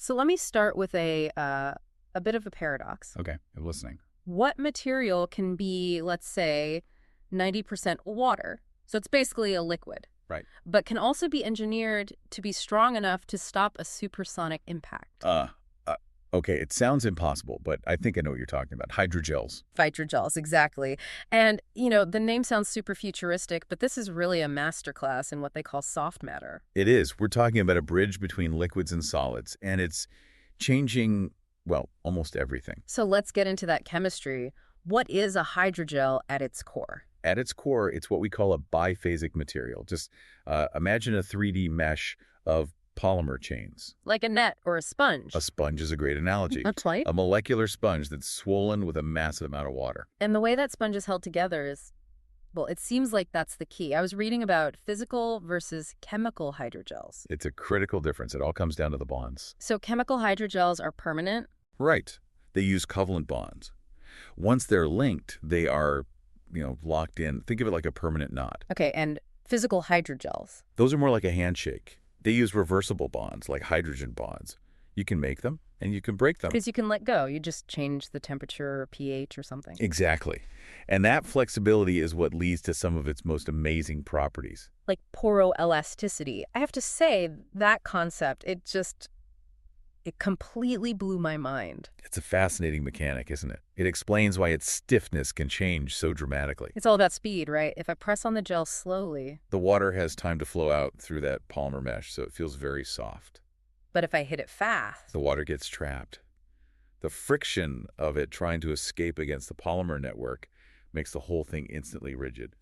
So let me start with a bit of a paradox. Okay, I'm listening. What material can be, let's say, 90% water? So it's basically a liquid, Right. but can also be engineered to be strong enough to stop a supersonic impact. Uh, okay, it sounds impossible, but I think I know what you're talking about. Hydrogels. Hydrogels, exactly. And, the name sounds super futuristic, but this is really a masterclass in what they call soft matter. It is. We're talking about a bridge between liquids and solids, and it's changing, well, almost everything. So let's get into that chemistry. What is a hydrogel at its core? At its core, it's what we call a biphasic material. Just imagine a 3D mesh of polymer chains. Like a net or a sponge. A sponge is a great analogy. That's right. A molecular sponge that's swollen with a massive amount of water. And the way that sponge is held together is, well, it seems like that's the key. I was reading about physical versus chemical hydrogels. It's a critical difference. It all comes down to the bonds. So chemical hydrogels are permanent. Right. They use covalent bonds. Once they're linked, they are, locked in. Think of it like a permanent knot. Okay, and physical hydrogels. Those are more like a handshake. They use reversible bonds, like hydrogen bonds. You can make them, and you can break them. Because you can let go. You just change the temperature or pH or something. Exactly. And that flexibility is what leads to some of its most amazing properties. Like poroelasticity. I have to say, that concept, it completely blew my mind. It's a fascinating mechanic, isn't it? It explains why its stiffness can change so dramatically. It's all about speed, right? If I press on the gel slowly. The water has time to flow out through that polymer mesh, so it feels very soft. But if I hit it fast. The water gets trapped. The friction of it trying to escape against the polymer network makes the whole thing instantly rigid.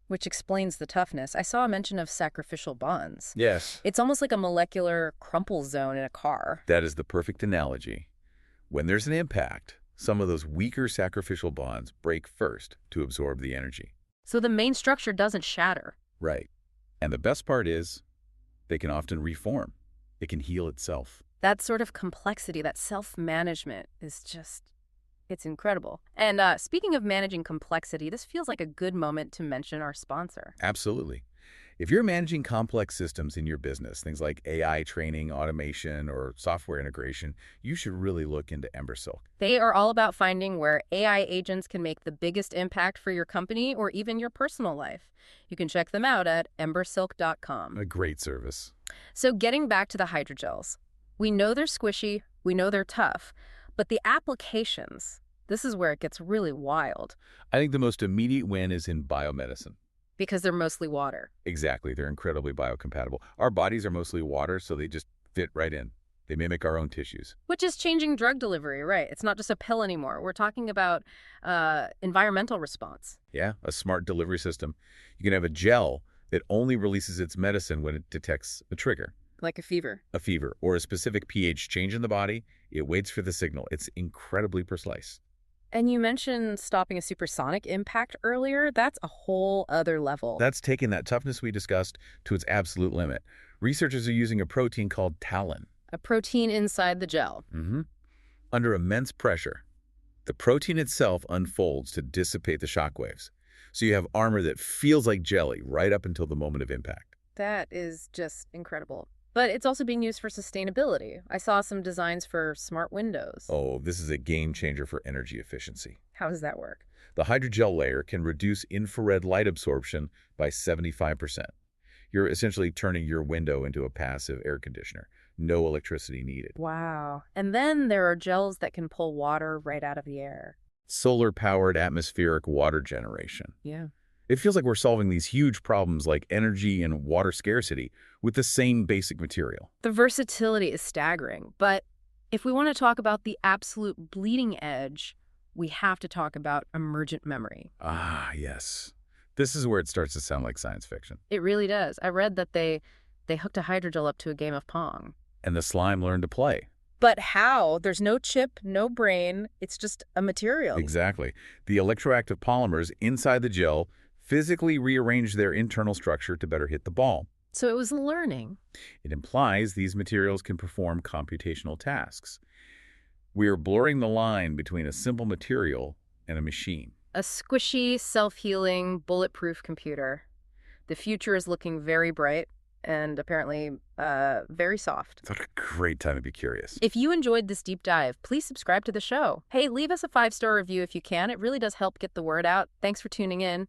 Which explains the toughness. I saw a mention of sacrificial bonds. Yes. It's almost like a molecular crumple zone in a car. That is the perfect analogy. When there's an impact, some of those weaker sacrificial bonds break first to absorb the energy. So the main structure doesn't shatter. Right. And the best part is, they can often reform. It can heal itself. That sort of complexity, that self-management is it's incredible. And speaking of managing complexity, this feels like a good moment to mention our sponsor. Absolutely. If you're managing complex systems in your business, things like AI training, automation, or software integration, you should really look into Embersilk. They are all about finding where AI agents can make the biggest impact for your company or even your personal life. You can check them out at embersilk.com. A great service. So getting back to the hydrogels, we know they're squishy, we know they're tough, but the applications, this is where it gets really wild. I think the most immediate win is in biomedicine. Because they're mostly water. Exactly. They're incredibly biocompatible. Our bodies are mostly water, so they just fit right in. They mimic our own tissues. Which is changing drug delivery, right? It's not just a pill anymore. We're talking about environmental response. Yeah, a smart delivery system. You can have a gel that only releases its medicine when it detects a trigger. Like a fever. A fever or a specific pH change in the body. It waits for the signal. It's incredibly precise. And you mentioned stopping a supersonic impact earlier. That's a whole other level. That's taking that toughness we discussed to its absolute limit. Researchers are using a protein called talon. A protein inside the gel. Under immense pressure, the protein itself unfolds to dissipate the shockwaves. So you have armor that feels like jelly right up until the moment of impact. That is just incredible. But it's also being used for sustainability. I saw some designs for smart windows. Oh, this is a game changer for energy efficiency. How does that work? The hydrogel layer can reduce infrared light absorption by 75%. You're essentially turning your window into a passive air conditioner. No electricity needed. Wow. And then there are gels that can pull water right out of the air. Solar-powered atmospheric water generation. Yeah. It feels like we're solving these huge problems like energy and water scarcity with the same basic material. The versatility is staggering, but if we want to talk about the absolute bleeding edge, we have to talk about emergent memory. Ah, yes. This is where it starts to sound like science fiction. It really does. I read that they hooked a hydrogel up to a game of Pong. And the slime learned to play. But how? There's no chip, no brain. It's just a material. Exactly. The electroactive polymers inside the gel physically rearrange their internal structure to better hit the ball. So it was learning. It implies these materials can perform computational tasks. We are blurring the line between a simple material and a machine. A squishy, self-healing, bulletproof computer. The future is looking very bright. and apparently very soft. What a great time to be curious. If you enjoyed this deep dive, please subscribe to the show. Hey, leave us a 5-star review if you can. It really does help get the word out. Thanks for tuning in.